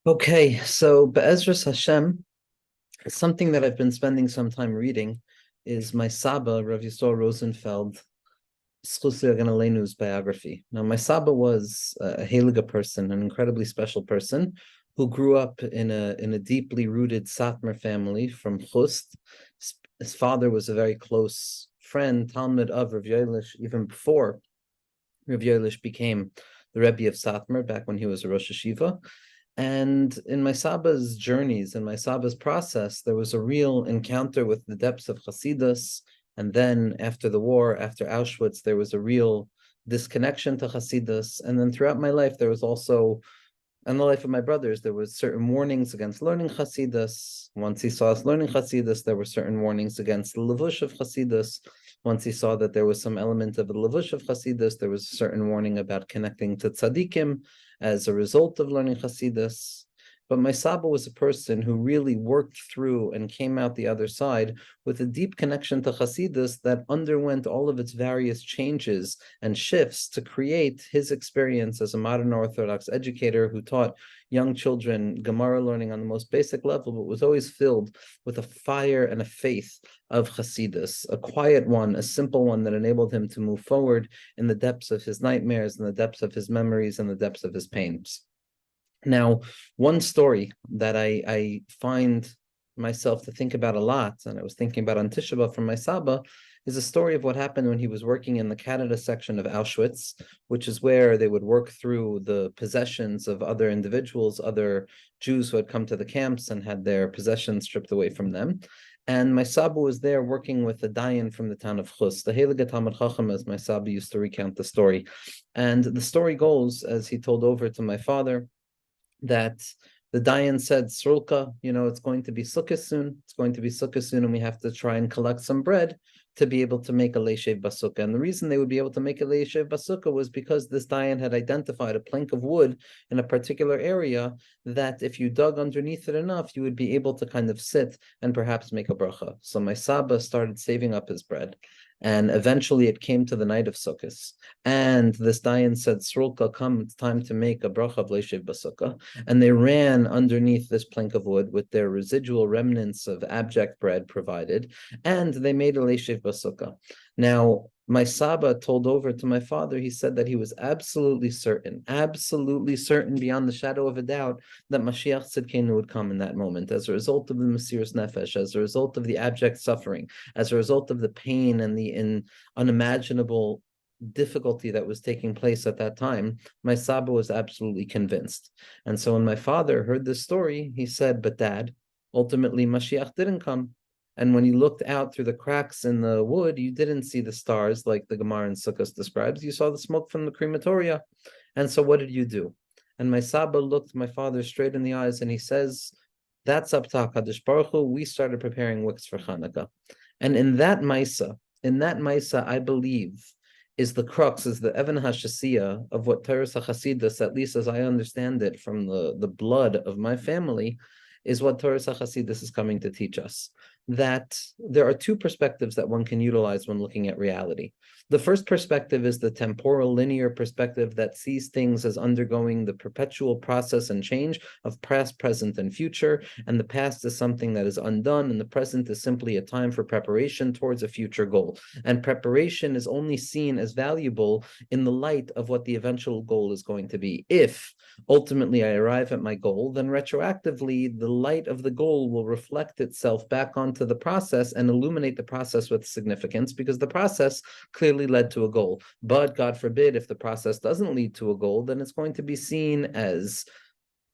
Okay, so Be'ezras Hashem, something that I've been spending some time reading is my Saba, Rav Yisrael Rosenfeld, Schusir Alenu's biography. Now, my Saba was a Heliga person, an incredibly special person who grew up in a deeply rooted Satmar family from Chust. His father was a very close friend, Talmud of Rav Yoelish, even before Rav Yoelish became the Rebbe of Satmar back when he was a Rosh Hashiva. And in my Saba's journeys, in my Saba's process, there was a real encounter with the depths of Hasidus. And then after the war, after Auschwitz, there was a real disconnection to Hasidus. And then throughout my life, there was also, in the life of my brothers, there was certain warnings against learning Hasidus. Once he saw us learning Hasidus, there were certain warnings against the levush of Hasidus. Once he saw that there was some element of the levush of Hasidus, there was a certain warning about connecting to tzaddikim as a result of learning Hasidus. But my Saba was a person who really worked through and came out the other side with a deep connection to Hasidus that underwent all of its various changes and shifts to create his experience as a modern Orthodox educator who taught young children Gemara learning on the most basic level, but was always filled with a fire and a faith of Hasidus, a quiet one, a simple one that enabled him to move forward in the depths of his nightmares, in the depths of his memories, and the depths of his pains. Now, one story that I find myself to think about a lot, and I was thinking about on Tisha B'Av from my Saba, is a story of what happened when he was working in the Canada section of Auschwitz, which is where they would work through the possessions of other individuals, other Jews who had come to the camps and had their possessions stripped away from them. And my Saba was there working with a Dayan from the town of Chus, the Heilige Talmud Chacham, as my Saba used to recount the story. And the story goes, as he told over to my father, that the Dayan said, Srulka, it's going to be sukkah soon. It's going to be sukkah soon, and we have to try and collect some bread to be able to make a leishev basukah. And the reason they would be able to make a leishev basukah was because this Dayan had identified a plank of wood in a particular area that if you dug underneath it enough, you would be able to kind of sit and perhaps make a bracha. So my Saba started saving up his bread. And eventually it came to the night of Sukkot. And this Dayan said, Srulka, come, it's time to make a bracha of leishev basukah. And they ran underneath this plank of wood with their residual remnants of abject bread provided, and they made a leishev basukah. Now, my Saba told over to my father, he said that he was absolutely certain beyond the shadow of a doubt that Mashiach Tzidkenu would come in that moment as a result of the Mesiras Nefesh, as a result of the abject suffering, as a result of the pain and the unimaginable difficulty that was taking place at that time. My Saba was absolutely convinced. And so when my father heard this story, he said, but Dad, ultimately Mashiach didn't come. And when you looked out through the cracks in the wood, you didn't see the stars like the Gemara in Sukkot describes. You saw the smoke from the crematoria. And so what did you do? And my Saba looked my father straight in the eyes and he says, that's up to HaKadosh Baruch Hu. We started preparing wicks for Hanukkah. And in that Maisa, I believe, is the crux, is the Evan HaShasiyah of what Teres HaChasidus, at least as I understand it from the blood of my family, is what Teres HaChasidus is coming to teach us. That there are two perspectives that one can utilize when looking at reality. The first perspective is the temporal linear perspective that sees things as undergoing the perpetual process and change of past, present, and future. And the past is something that is undone, and the present is simply a time for preparation towards a future goal. And preparation is only seen as valuable in the light of what the eventual goal is going to be. If ultimately I arrive at my goal, then retroactively, the light of the goal will reflect itself back onto the process and illuminate the process with significance, because the process clearly led to a goal. But God forbid, if the process doesn't lead to a goal, then it's going to be seen as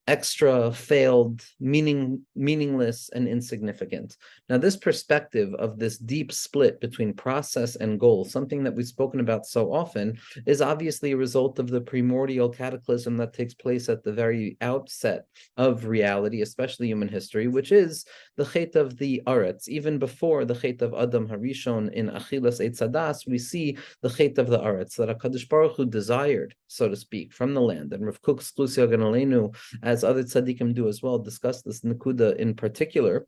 extra, failed, meaningless, and insignificant. Now, this perspective of this deep split between process and goal, something that we've spoken about so often, is obviously a result of the primordial cataclysm that takes place at the very outset of reality, especially human history, which is the Chet of the Aretz. Even before the Chet of Adam Harishon in Achilas Eitz Hadas, we see the Chet of the Aretz, that HaKadosh Baruch Hu desired, so to speak, from the land. And Rav Kook Sklusi Aleinu, as other tzaddikim do as well, discuss this Nakuda in particular.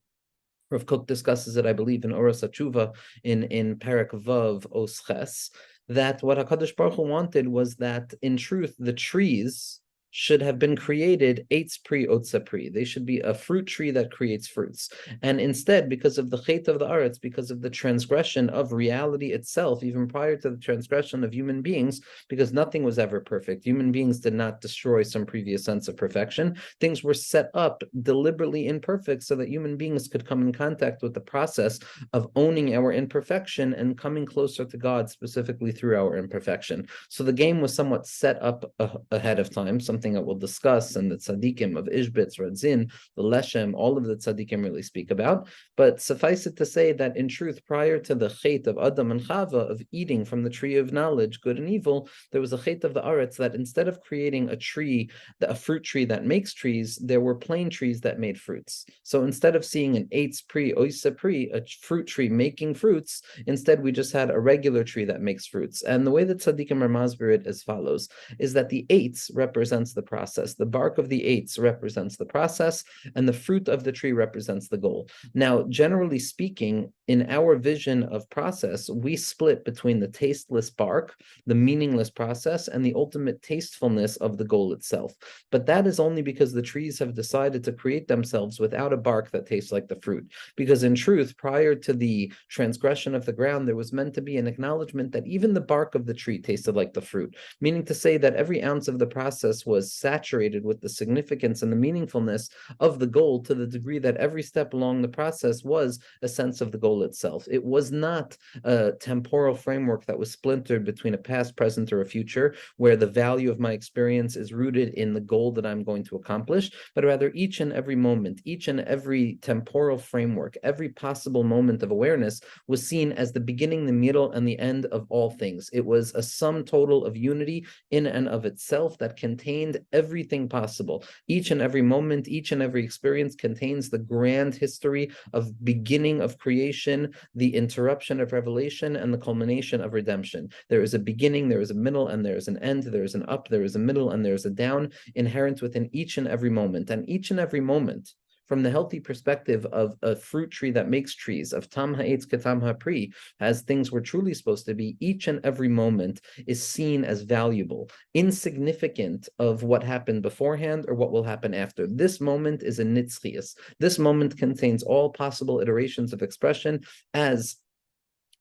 Rav Kook discusses it, I believe, in Oras HaTshuva in Perek Vav Os Ches, that what HaKadosh Baruch Hu wanted was that, in truth, the trees should have been created eitz pri otza pri. They should be a fruit tree that creates fruits. And instead, because of the chet of the aretz, because of the transgression of reality itself, even prior to the transgression of human beings, because nothing was ever perfect. Human beings did not destroy some previous sense of perfection. Things were set up deliberately imperfect so that human beings could come in contact with the process of owning our imperfection and coming closer to God specifically through our imperfection. So the game was somewhat set up ahead of time, something that we'll discuss, and the tzaddikim of Ishbitz, Radzin, the Leshem, all of the tzaddikim really speak about. But suffice it to say that in truth, prior to the chet of Adam and Chava of eating from the tree of knowledge, good and evil, there was a chet of the aretz that instead of creating a tree, a fruit tree that makes trees, there were plain trees that made fruits. So instead of seeing an eitz pri, oisa pri, a fruit tree making fruits, instead we just had a regular tree that makes fruits. And the way that tzaddikim are masbir it as follows, is that the eitz represents the process. The bark of the eitz represents the process, and the fruit of the tree represents the goal. Now, generally speaking, in our vision of process, we split between the tasteless bark, the meaningless process, and the ultimate tastefulness of the goal itself. But that is only because the trees have decided to create themselves without a bark that tastes like the fruit. Because in truth, prior to the transgression of the ground, there was meant to be an acknowledgement that even the bark of the tree tasted like the fruit, meaning to say that every ounce of the process was saturated with the significance and the meaningfulness of the goal, to the degree that every step along the process was a sense of the goal itself. It was not a temporal framework that was splintered between a past, present, or a future, where the value of my experience is rooted in the goal that I'm going to accomplish, but rather each and every moment, each and every temporal framework, every possible moment of awareness was seen as the beginning, the middle, and the end of all things. It was a sum total of unity in and of itself that contained everything possible. Each and every moment, each and every experience contains the grand history of beginning of creation, the interruption of revelation, and the culmination of redemption. There is a beginning, there is a middle, and there is an end. There is an up, there is a middle, and there is a down inherent within each and every moment. And each and every moment, from the healthy perspective of a fruit tree that makes trees, of tam ha'etz ketam ha'pri, as things were truly supposed to be, each and every moment is seen as valuable, insignificant of what happened beforehand or what will happen after. This moment is a nitzchias. This moment contains all possible iterations of expression, as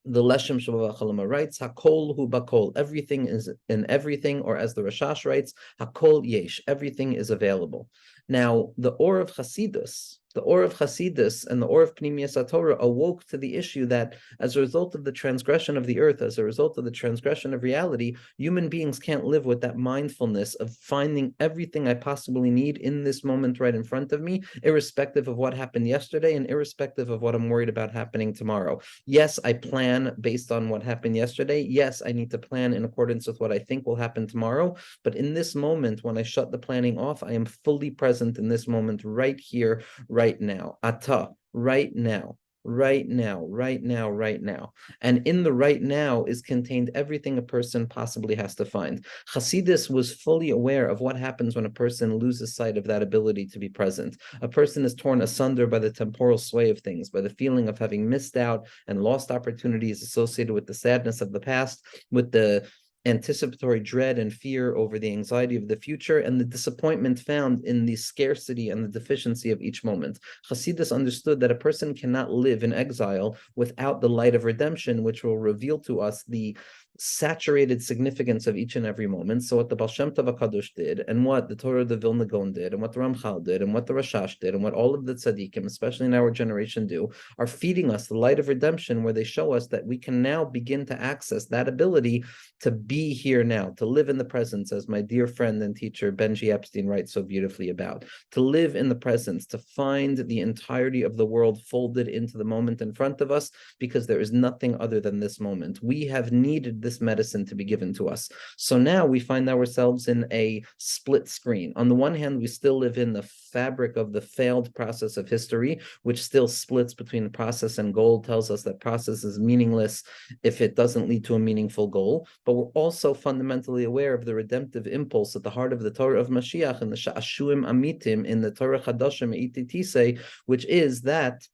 the Leshem Shabbat Chalama writes, Hakol hu bakol, everything is in everything, or as the Rashash writes, Hakol yesh, everything is available. Now, the Or of Chasidus, and the Or of Pnimiyas HaTorah awoke to the issue that as a result of the transgression of the earth, as a result of the transgression of reality, human beings can't live with that mindfulness of finding everything I possibly need in this moment right in front of me, irrespective of what happened yesterday and irrespective of what I'm worried about happening tomorrow. Yes, I plan based on what happened yesterday. Yes, I need to plan in accordance with what I think will happen tomorrow. But in this moment, when I shut the planning off, I am fully present in this moment, right here, right now. Ata, right now. Right now, right now, right now. And in the right now is contained everything a person possibly has to find. Hasidus was fully aware of what happens when a person loses sight of that ability to be present. A person is torn asunder by the temporal sway of things, by the feeling of having missed out and lost opportunities associated with the sadness of the past, with the anticipatory dread and fear over the anxiety of the future, and the disappointment found in the scarcity and the deficiency of each moment. Hasidus understood that a person cannot live in exile without the light of redemption, which will reveal to us the saturated significance of each and every moment. So what the Baal Shem Tov HaKadosh did, and what the Torah of the Vilna Gaon did, and what the Ramchal did, and what the Rashash did, and what all of the tzaddikim, especially in our generation, do, are feeding us the light of redemption, where they show us that we can now begin to access that ability to be here now, to live in the presence, as my dear friend and teacher Benji Epstein writes so beautifully about, to live in the presence, to find the entirety of the world folded into the moment in front of us, because there is nothing other than this moment. We have needed this medicine to be given to us. So now we find ourselves in a split screen. On the one hand, we still live in the fabric of the failed process of history, which still splits between process and goal, tells us that process is meaningless if it doesn't lead to a meaningful goal. But we're also fundamentally aware of the redemptive impulse at the heart of the Torah of Mashiach and the Sha'ashuim Amitim in the Torah Chadashim Ititise, which is that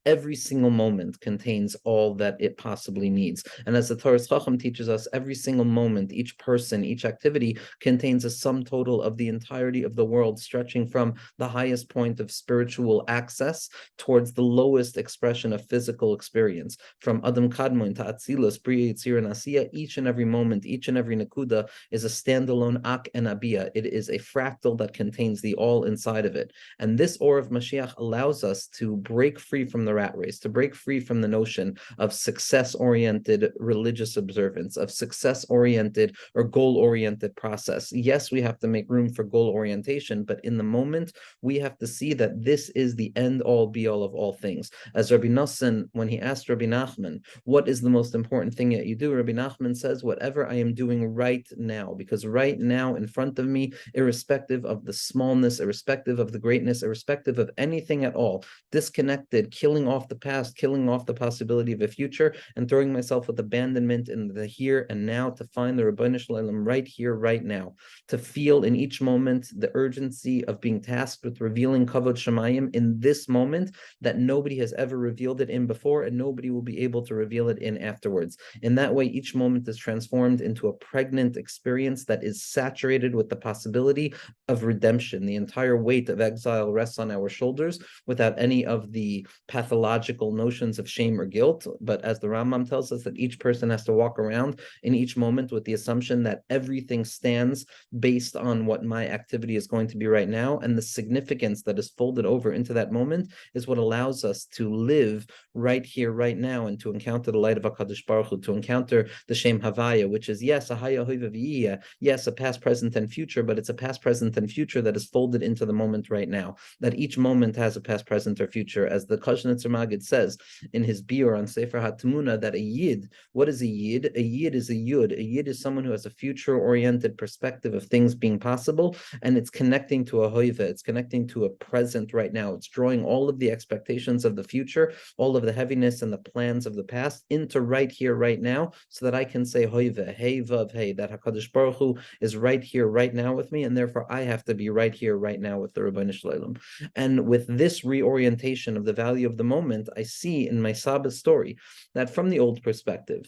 every single moment contains all that it possibly needs. And as the Torah Chacham teaches us, every single moment, each person, each activity contains a sum total of the entirety of the world, stretching from the highest point of spiritual access towards the lowest expression of physical experience. From Adam Kadmon to Atzilus, Bria, Yitzir, and Asiya, each and every moment, each and every nakuda is a standalone ak and abiyah. It is a fractal that contains the all inside of it. And this Or of Mashiach allows us to break free from the rat race, to break free from the notion of success-oriented religious observance, of success-oriented or goal-oriented process. Yes, we have to make room for goal orientation, but in the moment, we have to see that this is the end-all, be-all of all things. As Rabbi Nosson, when he asked Rabbi Nachman, what is the most important thing that you do? Rabbi Nachman says, whatever I am doing right now, because right now in front of me, irrespective of the smallness, irrespective of the greatness, irrespective of anything at all, disconnected, killing off the past, killing off the possibility of a future, and throwing myself with abandonment in the here and now to find the Ribono Shel Olam right here, right now, to feel in each moment the urgency of being tasked with revealing Kavod Shemayim in this moment that nobody has ever revealed it in before, and nobody will be able to reveal it in afterwards. In that way, each moment is transformed into a pregnant experience that is saturated with the possibility of redemption. The entire weight of exile rests on our shoulders without any of the pathological notions of shame or guilt. But as the Rambam tells us, that each person has to walk around in each moment with the assumption that everything stands based on what my activity is going to be right now, and the significance that is folded over into that moment is what allows us to live right here, right now, and to encounter the light of HaKadosh Baruch Hu, to encounter the Shem Havaya, which is, yes, a Haya Hoiva V'yiyah, yes, a past, present, and future, but it's a past, present, and future that is folded into the moment right now, that each moment has a past, present, or future. As the Kashnitzer Magid says in his biur on Sefer HaTemuna, that a Yid, what is a Yid? A Yid is a Yud. A Yid is someone who has a future-oriented perspective of things being possible, and it's connecting to a Hoiva, it's connecting to a present right now. It's drawing all of the expectations of the future, all of the heaviness and the plans of the past into right here, right now, so that I can say Hoiva, hey, vav, hey, that HaKadosh Baruch Hu is right here, right now with me, and therefore I have to be right here, right now with the Ribono Shel Olam. And with this reorientation of the value of the moment, I see in my Sabbath story that from the old perspective,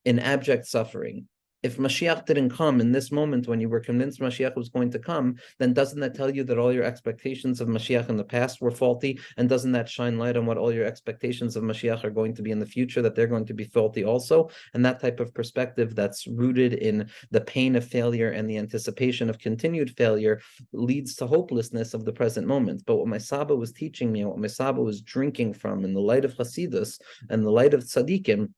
in abject suffering, if Mashiach didn't come in this moment when you were convinced Mashiach was going to come, then doesn't that tell you that all your expectations of Mashiach in the past were faulty? And doesn't that shine light on what all your expectations of Mashiach are going to be in the future, that they're going to be faulty also? And that type of perspective that's rooted in the pain of failure and the anticipation of continued failure leads to hopelessness of the present moment. But what my Saba was teaching me, what my Saba was drinking from in the light of Hasidus and the light of Tzaddikim,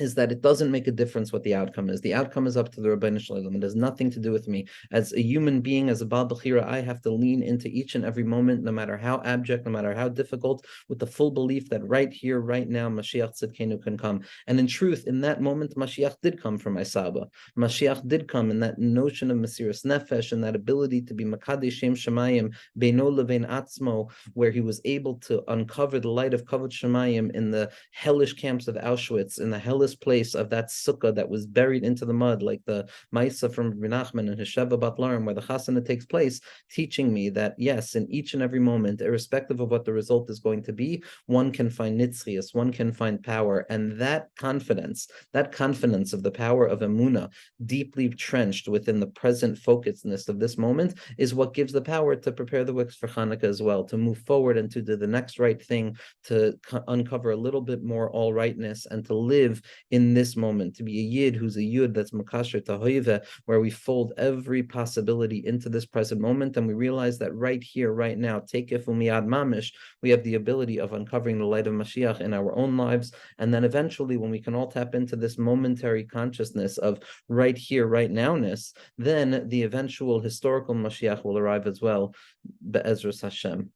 is that it doesn't make a difference what the outcome is. The outcome is up to the Ribono Shel Olam. It has nothing to do with me. As a human being, as a Baal Bechira, I have to lean into each and every moment, no matter how abject, no matter how difficult, with the full belief that right here, right now, Mashiach Tzidkenu can come. And in truth, in that moment, Mashiach did come from my Saba. Mashiach did come in that notion of Mesiras Nefesh and that ability to be Makadesh Shem Shemayim, Beino Levein Atzmo, where he was able to uncover the light of Kavod Shemayim in the hellish camps of Auschwitz, in the hellish place of that sukkah that was buried into the mud, like the Maisa from Rabbi Nachman and Hasheva Bat Larim, where the Chasana takes place, teaching me that yes, in each and every moment, irrespective of what the result is going to be, one can find nitzchias, one can find power, and that confidence of the power of Emunah, deeply trenched within the present focusedness of this moment, is what gives the power to prepare the wicks for Hanukkah as well, to move forward and to do the next right thing, to uncover a little bit more all rightness, and to live in this moment, to be a Yid who's a Yud that's Makasher to Hoive, where we fold every possibility into this present moment, and we realize that right here, right now, Tekef Umiyad Mamish, we have the ability of uncovering the light of Mashiach in our own lives, and then eventually, when we can all tap into this momentary consciousness of right here, right nowness, then the eventual historical Mashiach will arrive as well, Be'ezras Hashem.